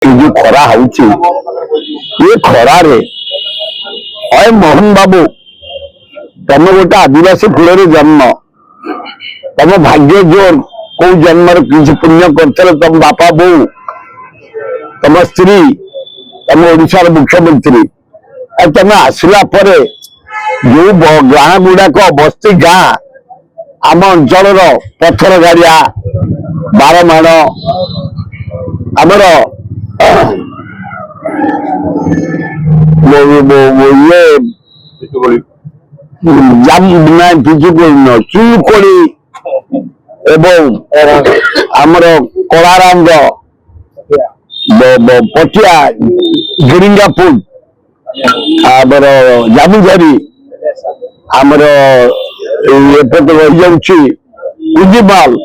जो खरा हूँ ये खरार अय मोहन बाबू तुम गोटे आदिवासी कूल जन्म तुम भाग्य जोर कौ जन्म किसी पुण्य कर तुम बापा बो तुम स्त्री तुम ओडिशार मुख्यमंत्री तुम आसला जो गाँ गुड़ाक बस्ती गाँ आम अंचल पथर गाड़िया बारमाण आमर चुकोड़ी एवं आमर कलारंग पटिया गिरिंगापुर आमर जामुझारी आमर एपटे रही उजिमाल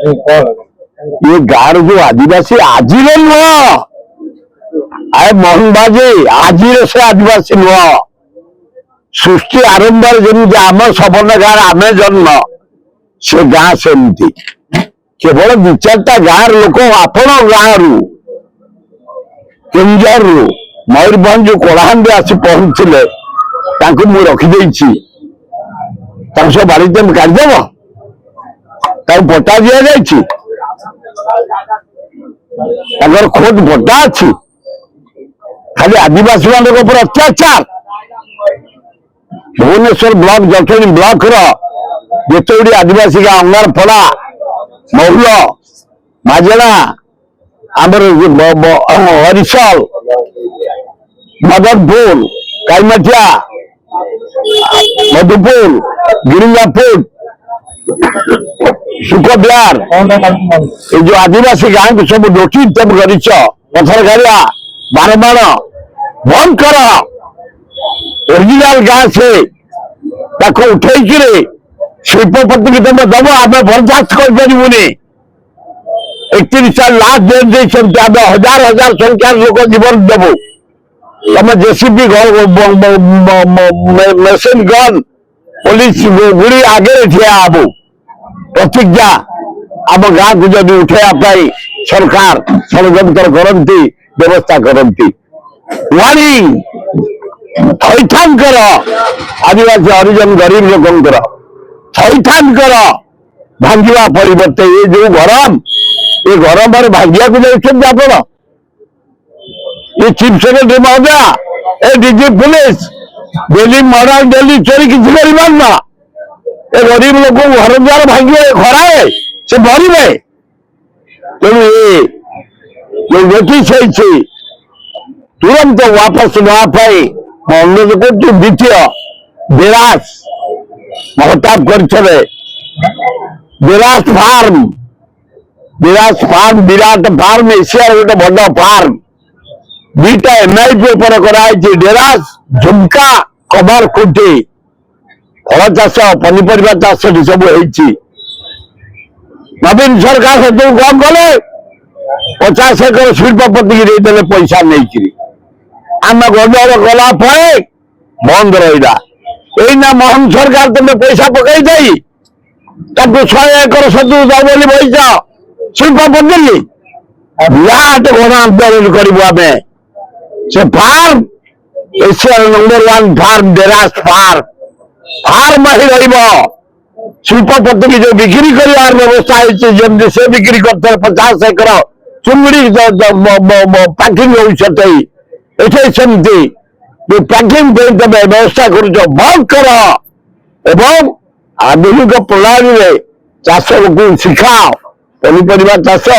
ये गाँव जो आदिवासी आज नुह आए मोहन बाजी आज से आदिवासी नुह सृष्टि आरंभ जमी आम सबन गाँव आम जन्म से गाँ सेमती केवल दि चार्टा गाँव लोक आपण गाँव रु केंझर रु मयूरभंज जो कलाहांडी आसी पहुंचले मुझे रखिदे सब बाड़ी तुम काटदेव पट्टा दि जाए खोद पट्टा अच्छी खाली आदिवासी मान अत्याचार भुवनेश्वर ब्लॉक जटणी ब्लॉक रेतगुड़ी आदिवासी गाँव अंगारपड़ा महुल माजेड़ा आमर हरिशल मदनपुर काईमाटिया मधुपुर गिरिंगापुर सुखबिहार ये जो आदिवासी गाँव को सब नोटिस तुम कर पथर गाड़िया बारमाण बंद कर ओरिजिनल गाँ से उठे शिल्पपति की तुम दब आम बर्दाश्त करूनी 31 लाख डेट आम हजार हजार संख्यार लोक जीवन देवु तुम JCB machine gun police Gudi आगे ठिया हबू प्रतिज्ञा आम गाँ को जब उठाई सरकार षड्यंत्र करती व्यवस्था करती वार्निंग थैथान कर आदिवासी हरिजन गरीब लोकंर थैथान कर भांगा परिवर्ते ये जो गरम ये गरम भांगा को जाते आप ये चीफ सेक्रेटरी महोदय A DG police daily murder daily चोरी किसी करना ये गरीब लोग घर द्वार भांगे खराए से मरवे तेणु ये जो नोटिस तुरंत वापस नापाई अनुरोध कर द्वितीय विरास महताब कर विराट फार्म विराट फार्म एशिया गोटे बड़ फार्म दुईटा एमआईपी कराई डेरास झुमका कमर खुंटी फल चाष पनीपरिया चाष सब नवीन सरकार से कौन कले 50 एकर शिल्पपति की देते पैसा नहीं आम गंडल गला बंद रहा मोहन सरकार तुम्हें पैसा पकई 100 एकर सतु बोली बहीच शिल्पपति विराट गण आंदोलन करें से फार्म एशिया नंबर 1 फार्म डेरास फार्म ही शिल्पपति की जो बिक्री कर व्यवस्था है से बिक्री करते 50 एकर चुंगड़ी पैकिंग होती सेमती पैकिंग तुम व्यवस्था कर बंद कर एवं आधुनिक प्रणाली चाष को शिखाओ पनीपरिया चाष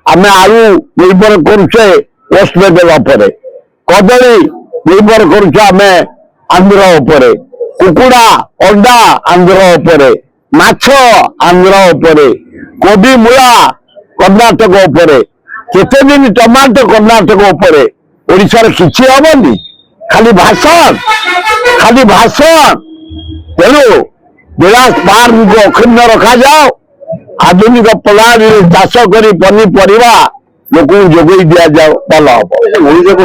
आम आलू निर्भर करुचे वेस्ट बेंगल कदली निर्भर करुम आंध्र कुकुड़ा अंडा आंध्र माछ आंध्र कोबी मूला कर्णाटक केते दिन टमाटो कर्णाटक ओडिशार किछि हबनी खाली भाषण तेणु विराट फार्म को अक्षुण्ण रखा जाओ आधुनिक प्रणाली चाष कर पनीपरिया लोक जोगई दि जाओ भल हम